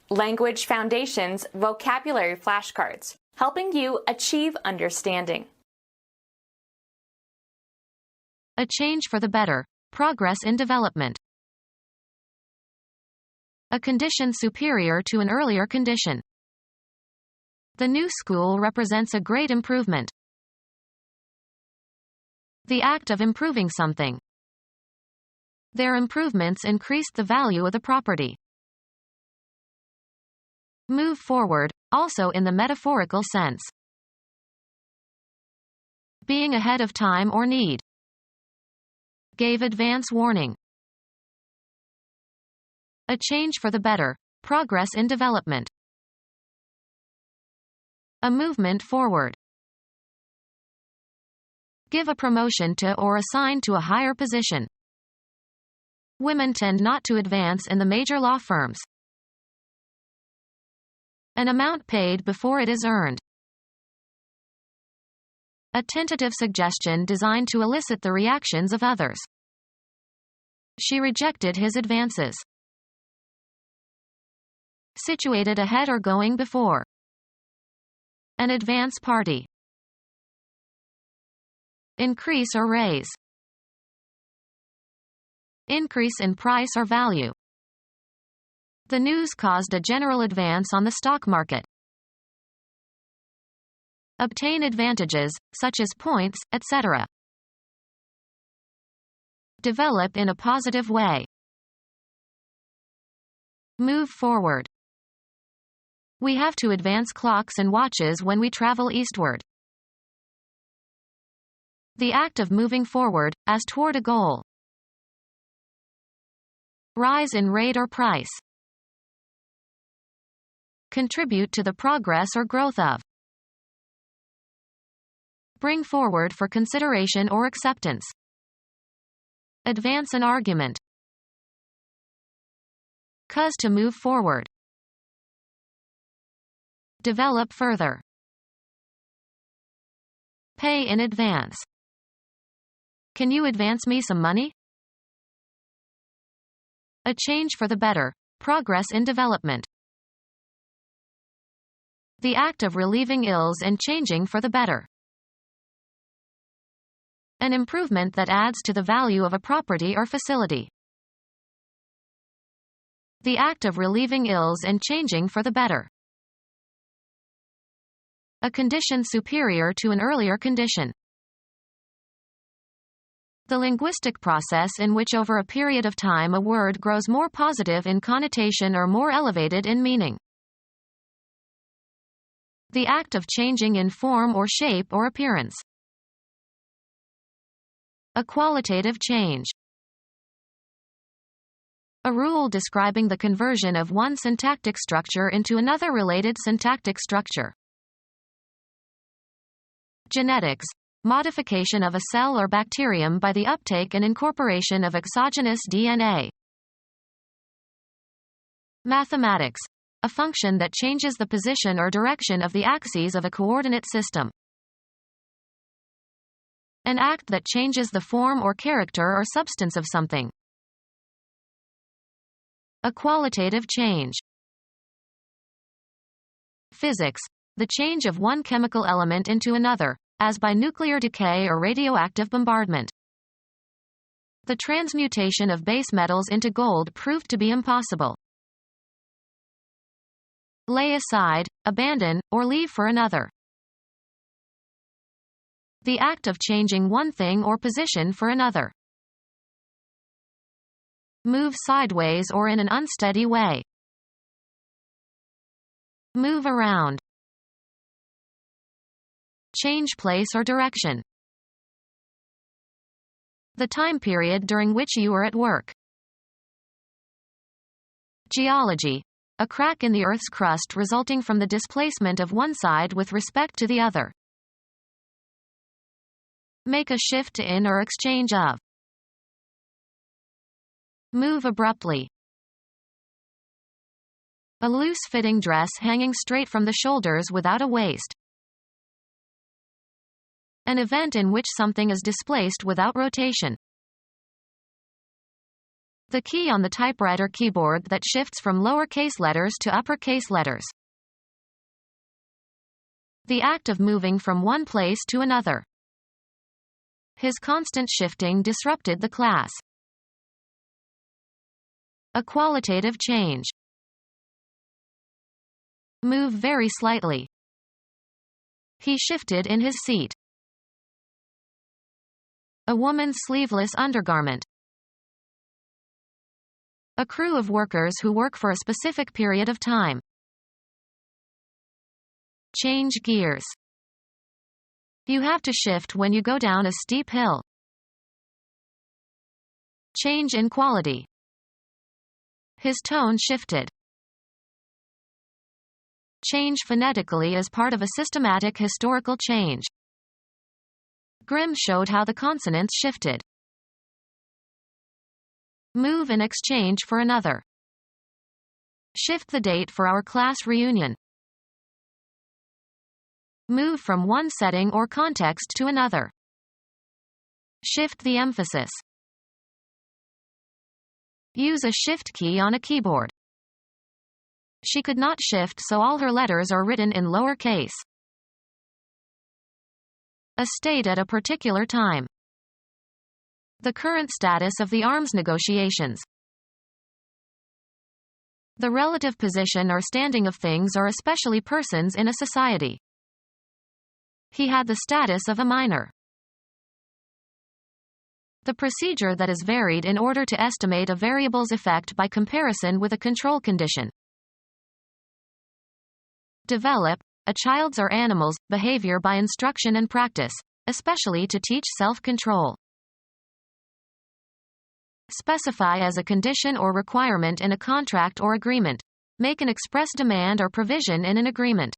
Language Foundations Vocabulary Flashcards, helping you achieve understanding. A change for the better. Progress in development. A condition superior to an earlier condition. The new school represents a great improvement. The act of improving something. Their improvements increased the value of the property. Move forward, also in the metaphorical sense. Being ahead of time or need. Gave advance warning. A change for the better. Progress in development. A movement forward. Give a promotion to or assign to a higher position. Women tend not to advance in the major law firms. An amount paid before it is earned. A tentative suggestion designed to elicit the reactions of others. She rejected his advances. Situated ahead or going before. An advance party. Increase or raise. Increase in price or value. The news caused a general advance on the stock market. Obtain advantages, such as points, etc. Develop in a positive way. Move forward. We have to advance clocks and watches when we travel eastward. The act of moving forward, as toward a goal. Rise in rate or price. Contribute to the progress or growth of. Bring forward for consideration or acceptance. Advance an argument. Cause to move forward. Develop further. Pay in advance. Can you advance me some money? A change for the better. Progress in development. The act of relieving ills and changing for the better. An improvement that adds to the value of a property or facility. The act of relieving ills and changing for the better. A condition superior to an earlier condition. The linguistic process in which over a period of time a word grows more positive in connotation or more elevated in meaning. The act of changing in form or shape or appearance. A qualitative change. A rule describing the conversion of one syntactic structure into another related syntactic structure. Genetics. Modification of a cell or bacterium by the uptake and incorporation of exogenous DNA. Mathematics. A function that changes the position or direction of the axes of a coordinate system. An act that changes the form or character or substance of something. A qualitative change. Physics. The change of one chemical element into another, as by nuclear decay or radioactive bombardment. The transmutation of base metals into gold proved to be impossible. Lay aside, abandon, or leave for another. The act of changing one thing or position for another. Move sideways or in an unsteady way. Move around. Change place or direction. The time period during which you are at work. Geology. A crack in the Earth's crust resulting from the displacement of one side with respect to the other. Make a shift in or exchange of. Move abruptly. A loose-fitting dress hanging straight from the shoulders without a waist. An event in which something is displaced without rotation. The key on the typewriter keyboard that shifts from lowercase letters to uppercase letters. The act of moving from one place to another. His constant shifting disrupted the class. A qualitative change. Move very slightly. He shifted in his seat. A woman's sleeveless undergarment. A crew of workers who work for a specific period of time. Change gears. You have to shift when you go down a steep hill. Change in quality. His tone shifted. Change phonetically as part of a systematic historical change. Grimm showed how the consonants shifted. Move in exchange for another. Shift the date for our class reunion. Move from one setting or context to another. Shift the emphasis. Use a shift key on a keyboard. She could not shift, so all her letters are written in lower case. A state at a particular time. The current status of the arms negotiations. The relative position or standing of things or especially persons in a society. He had the status of a minor. The procedure that is varied in order to estimate a variable's effect by comparison with a control condition. Develop a child's or animal's behavior by instruction and practice, especially to teach self-control. Specify as a condition or requirement in a contract or agreement. Make an express demand or provision in an agreement.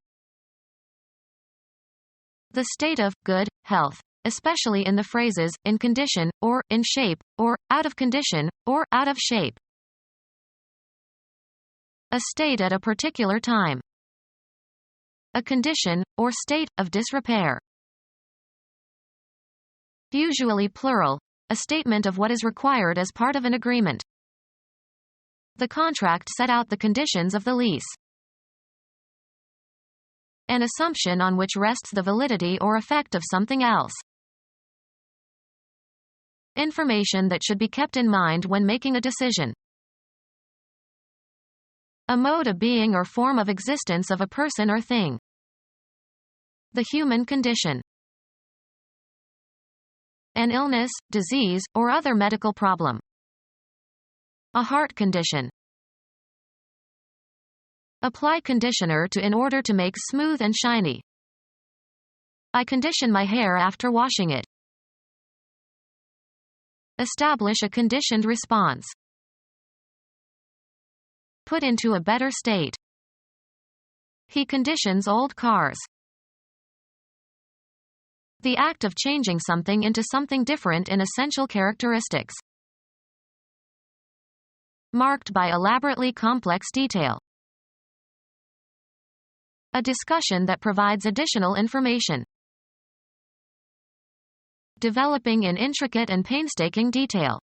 The state of good health, especially in the phrases in condition, or in shape, or out of condition, or out of shape. A state at a particular time. A condition, or state, of disrepair. Usually plural, a statement of what is required as part of an agreement. The contract set out the conditions of the lease. An assumption on which rests the validity or effect of something else. Information that should be kept in mind when making a decision. A mode of being or form of existence of a person or thing. The human condition. An illness, disease, or other medical problem. A heart condition. Apply conditioner to in order to make smooth and shiny. I condition my hair after washing it. Establish a conditioned response. Put into a better state. He conditions old cars. The act of changing something into something different in essential characteristics. Marked by elaborately complex detail. A discussion that provides additional information. Developing in intricate and painstaking detail.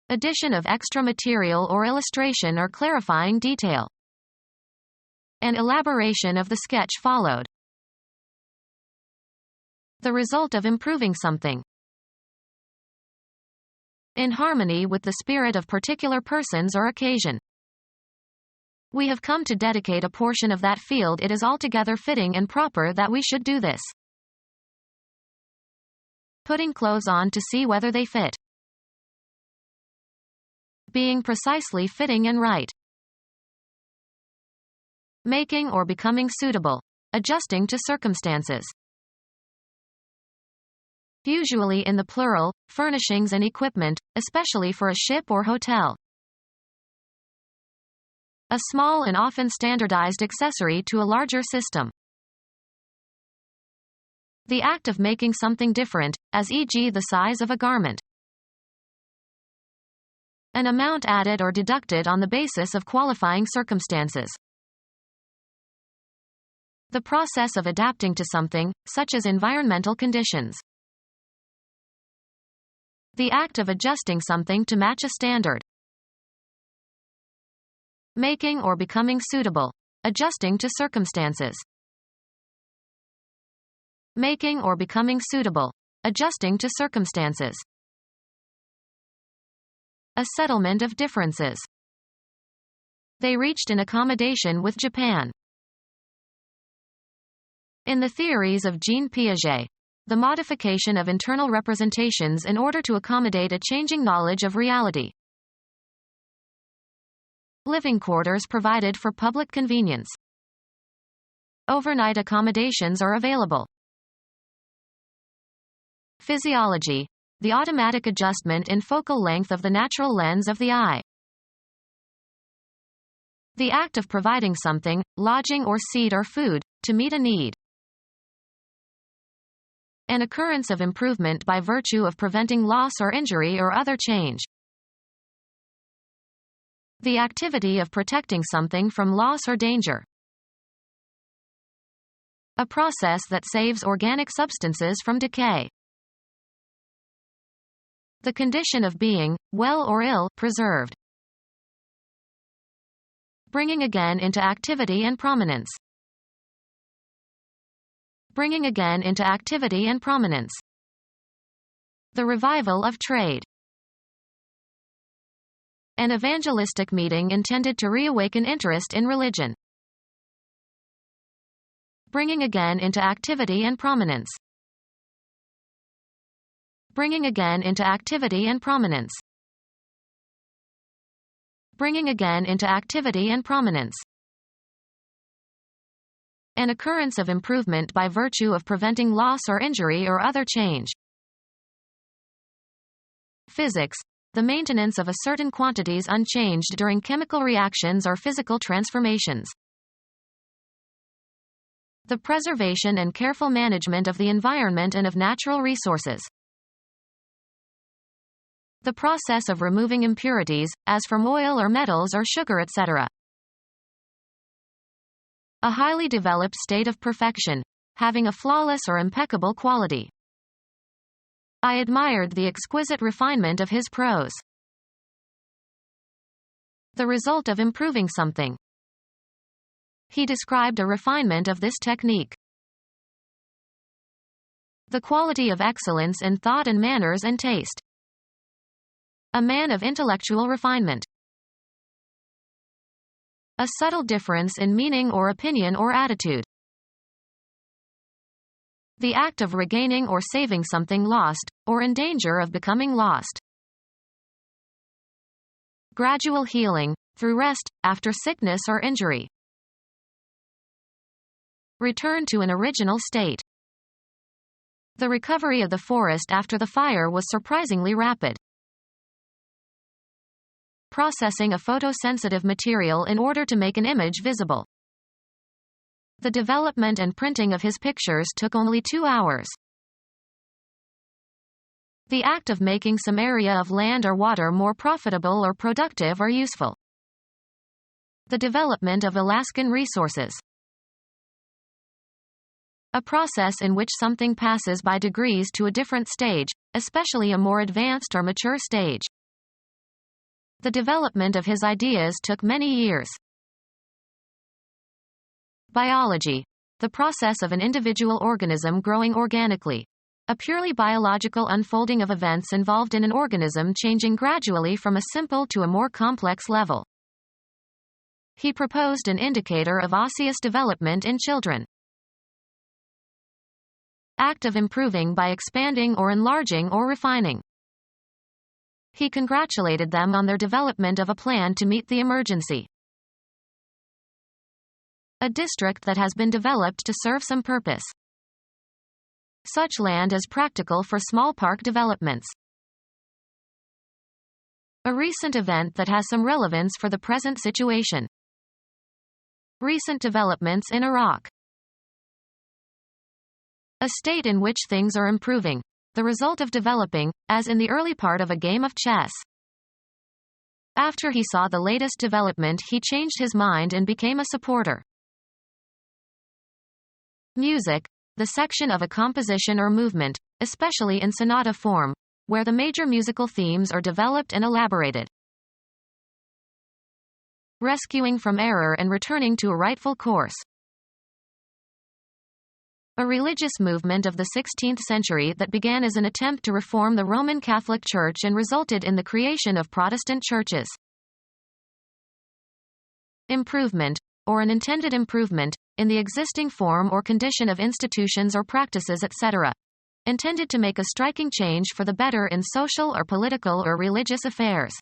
Addition of extra material or illustration or clarifying detail. An elaboration of the sketch followed. The result of improving something. In harmony with the spirit of particular persons or occasion. We have come to dedicate a portion of that field. It is altogether fitting and proper that we should do this. Putting clothes on to see whether they fit. Being precisely fitting and right. Making or becoming suitable. Adjusting to circumstances. Usually in the plural, furnishings and equipment, especially for a ship or hotel. A small and often standardized accessory to a larger system. The act of making something different, as e.g. the size of a garment. An amount added or deducted on the basis of qualifying circumstances. The process of adapting to something, such as environmental conditions. The act of adjusting something to match a standard. Making or becoming suitable. Adjusting to circumstances. Making or becoming suitable. Adjusting to circumstances. A settlement of differences. They reached an accommodation with Japan. In the theories of Jean Piaget, the modification of internal representations in order to accommodate a changing knowledge of reality. Living quarters provided for public convenience. Overnight accommodations are available. Physiology, the automatic adjustment in focal length of the natural lens of the eye. The act of providing something, lodging or seed or food, to meet a need. An occurrence of improvement by virtue of preventing loss or injury or other change. The activity of protecting something from loss or danger. A process that saves organic substances from decay. The condition of being, well or ill, preserved. Bringing again into activity and prominence. Bringing again into activity and prominence. The revival of trade. An evangelistic meeting intended to reawaken interest in religion. Bringing again into activity and prominence. Bringing again into activity and prominence. Bringing again into activity and prominence. An occurrence of improvement by virtue of preventing loss or injury or other change. Physics, the maintenance of a certain quantities unchanged during chemical reactions or physical transformations. The preservation and careful management of the environment and of natural resources. The process of removing impurities, as from oil or metals or sugar, etc. A highly developed state of perfection, having a flawless or impeccable quality. I admired the exquisite refinement of his prose. The result of improving something. He described a refinement of this technique. The quality of excellence in thought and manners and taste. A man of intellectual refinement. A subtle difference in meaning or opinion or attitude. The act of regaining or saving something lost, or in danger of becoming lost. Gradual healing, through rest, after sickness or injury. Return to an original state. The recovery of the forest after the fire was surprisingly rapid. Processing a photosensitive material in order to make an image visible. The development and printing of his pictures took only 2 hours. The act of making some area of land or water more profitable or productive or useful. The development of Alaskan resources. A process in which something passes by degrees to a different stage, especially a more advanced or mature stage. The development of his ideas took many years. Biology. The process of an individual organism growing organically. A purely biological unfolding of events involved in an organism changing gradually from a simple to a more complex level. He proposed an indicator of osseous development in children. Act of improving by expanding or enlarging or refining. He congratulated them on their development of a plan to meet the emergency. A district that has been developed to serve some purpose. Such land is practical for small park developments. A recent event that has some relevance for the present situation. Recent developments in Iraq. A state in which things are improving. The result of developing, as in the early part of a game of chess. After he saw the latest development, he changed his mind and became a supporter. Music, the section of a composition or movement, especially in sonata form, where the major musical themes are developed and elaborated. Rescuing from error and returning to a rightful course. A religious movement of the 16th century that began as an attempt to reform the Roman Catholic Church and resulted in the creation of Protestant churches. Improvement, or an intended improvement, in the existing form or condition of institutions or practices etc. Intended to make a striking change for the better in social or political or religious affairs.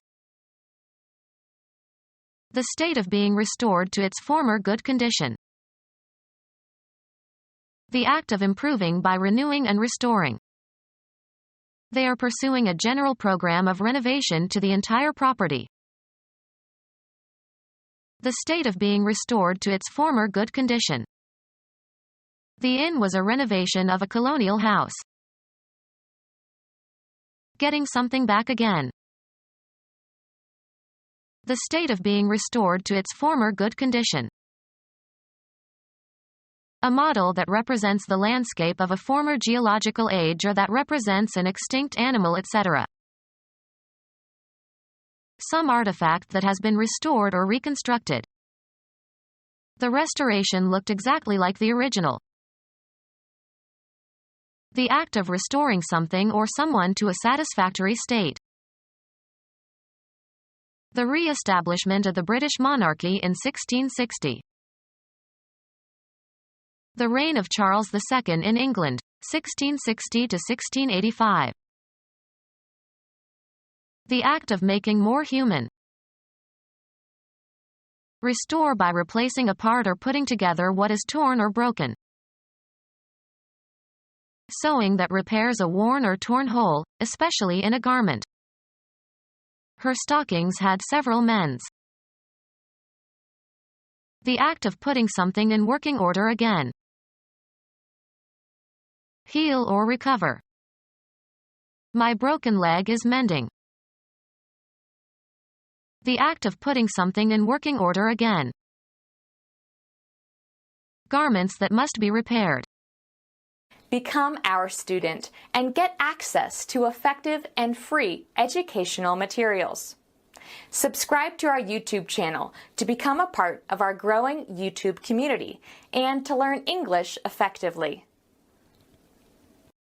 The state of being restored to its former good condition. The act of improving by renewing and restoring. They are pursuing a general program of renovation to the entire property. The state of being restored to its former good condition. The inn was a renovation of a colonial house. Getting something back again. The state of being restored to its former good condition. A model that represents the landscape of a former geological age or that represents an extinct animal etc. Some artifact that has been restored or reconstructed. The restoration looked exactly like the original. The act of restoring something or someone to a satisfactory state. The re-establishment of the British monarchy in 1660. The reign of Charles II in England, 1660 to 1685. The act of making more human. Restore by replacing a part or putting together what is torn or broken. Sewing that repairs a worn or torn hole, especially in a garment. Her stockings had several mends. The act of putting something in working order again. Heal or recover. My broken leg is mending. The act of putting something in working order again. Garments that must be repaired. Become our student and get access to effective and free educational materials. Subscribe to our YouTube channel to become a part of our growing YouTube community and to learn English effectively.